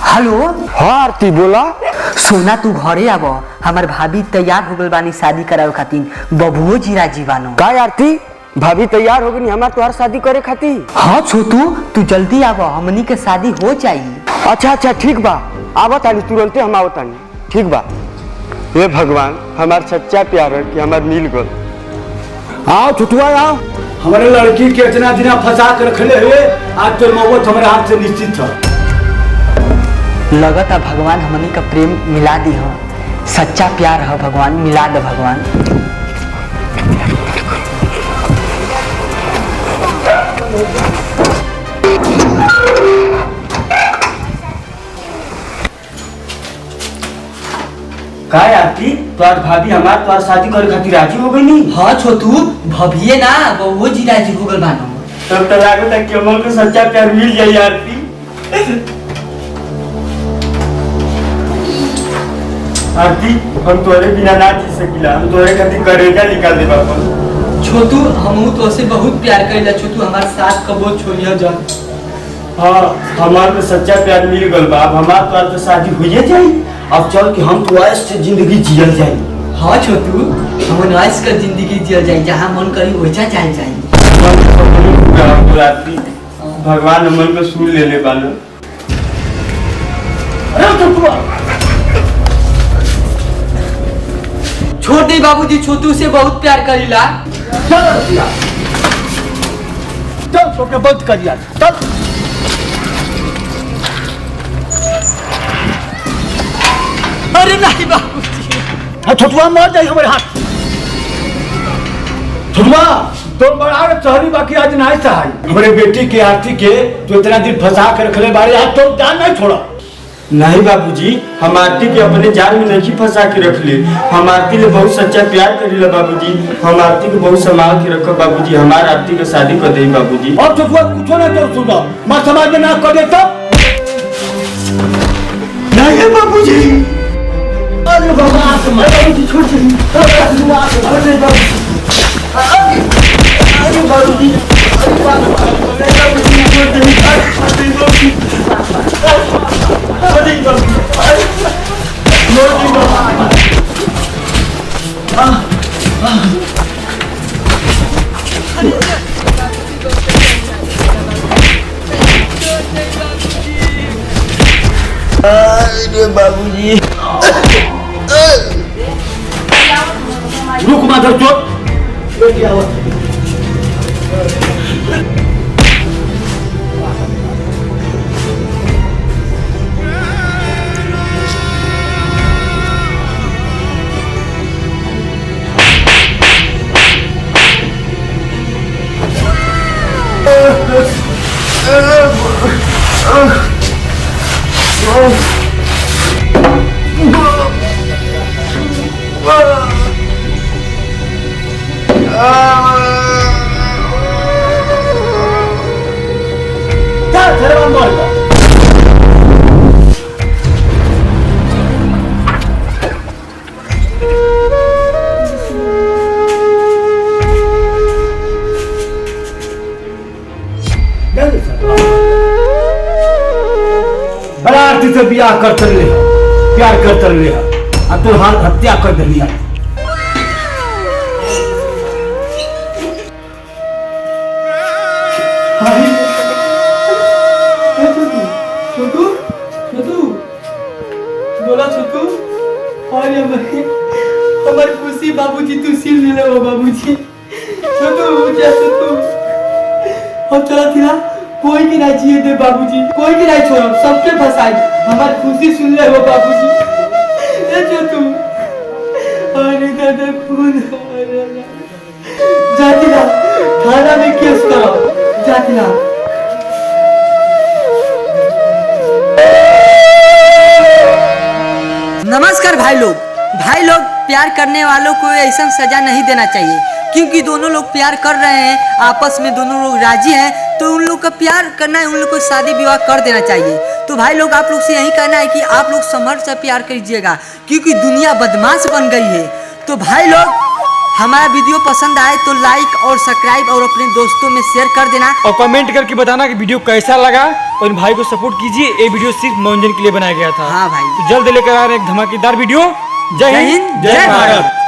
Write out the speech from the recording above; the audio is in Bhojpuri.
हेलो। हाँ आरती बोला। सोना तू घरे आव, हमार भाभी तैयार हो गल बानी शादी करावे खातिर, बबुओ जी राजी बानो। का आरती भाभी तैयार हो गई हमार तोहार शादी करे खातिर? हाँ छोटू तू जल्दी आव, हमनी के शादी हो जाई। अच्छा ठीक बा, आवत आनी तुरंते हम आवत आनी। ठीक बा। हे भगवान हमार सच्चा प्यार है कि हमार मिल गल। आओ छुटुआ आओ। हमारे लड़की के इतना दिन फंसा कर रखले हुए, आज तो मौत हमारे हाथ से निश्चित था। लगता भगवान हमनी का प्रेम मिला दी हो, सच्चा प्यार है भगवान, मिला दे भगवान। का आरती तोहार भाभी हमार तोहार शादी करे खातिर राजी हो गई नी? हाँ छोटू भभिये ना बबुओ जी राजी हो गल बानो। तब तो लागता कि अमल को सच्चा प्यार मिल जाए आरती। आरती हम तोरे बिना ना जी सकिला, हम तोरे खातिर करेगा निकाल दे बाबा। छोटू हमहू तो से बहुत प्यार करेला छोटू, हमार साथ कबो छोड़ियो जा। हाँ हमार तो सच्चा प्यार मिल गल बा, अब हमार तोहार तो शादी होइए जाई। अब चल कि हम तो ऐश से जिंदगी जियल जाई। हाँ छोटू हम ऐश कर जिंदगी जियल जाई, जहाँ मन करी वैसा चल जाई। भगवान मन को सुन ले बालो। छोड़ दे बाबूजी, छोटू से बहुत प्यार करीला। चल तो के बंद कर यार, चल। अरे नहीं बाबूजी। हाँ छुटुआ मर जाए हमारे हाथ। छुटुआ तो बड़ा चहरी बाकी आज नहीं था। हमारे बेटी के आरती के जो इतना दिन फंसा कर रखले बारे, आज तो जान नहीं छोड़ा। नहीं बाबूजी, हम आरती के अपने जाल में नहीं फंसा के रख ले। हम आरती ले बहुत सच्चा प्यार करीला बाबूजी, हम आरती को बहुत संभाल के रखो बाबूजी। हमार आरती के शादी कर दे बाबूजी। और छुटुआ कुछ ना तो सुनो, मां समाज में ना कर दे तब। नहीं है बाबूजी। अरे बाबा बाबूजी छोड़ दे। अरे बाबूजी बाबूजी रुक माधव चोट। बड़ा आरती से बियाह कर चल रहे, प्यार कर चल रहे, अब तो हाथ हत्या कर दिया। छोटू छोटू बोला छोटू। अरे हमारी खुशी बाबूजी तू सील ले लो बाबूजी। छोटू क्या छोटू हम चला थी ना, कोई भी ना जिए दे बाबूजी, कोई भी नहीं छोड़ो, सबके फंसाई। हमारी खुशी सुन ले वो बाबूजी। ए छोटू अरे दादा खून जाती ना, थाना में केस करो जाती ना। नमस्कार भाई लोग, प्यार करने वालों को ऐसा सजा नहीं देना चाहिए, क्योंकि दोनों लोग प्यार कर रहे हैं, आपस में दोनों लोग राजी हैं, तो उन लोग का प्यार करना है, उन लोग को शादी विवाह कर देना चाहिए। तो भाई लोग आप लोग से यही कहना है कि आप लोग समझ से प्यार कीजिएगा, क्योंकि दुनिया बदमाश बन गई है। तो भाई लोग हमारा वीडियो पसंद आए तो लाइक और सब्सक्राइब और अपने दोस्तों में शेयर कर देना और कमेंट करके बताना कि वीडियो कैसा लगा और इन भाई को सपोर्ट कीजिए। ये वीडियो सिर्फ मनोरंजन के लिए बनाया गया था। हाँ भाई। तो जल्द लेकर आ रहे हैं एक धमाकेदार वीडियो। जय हिंद, जय भारत।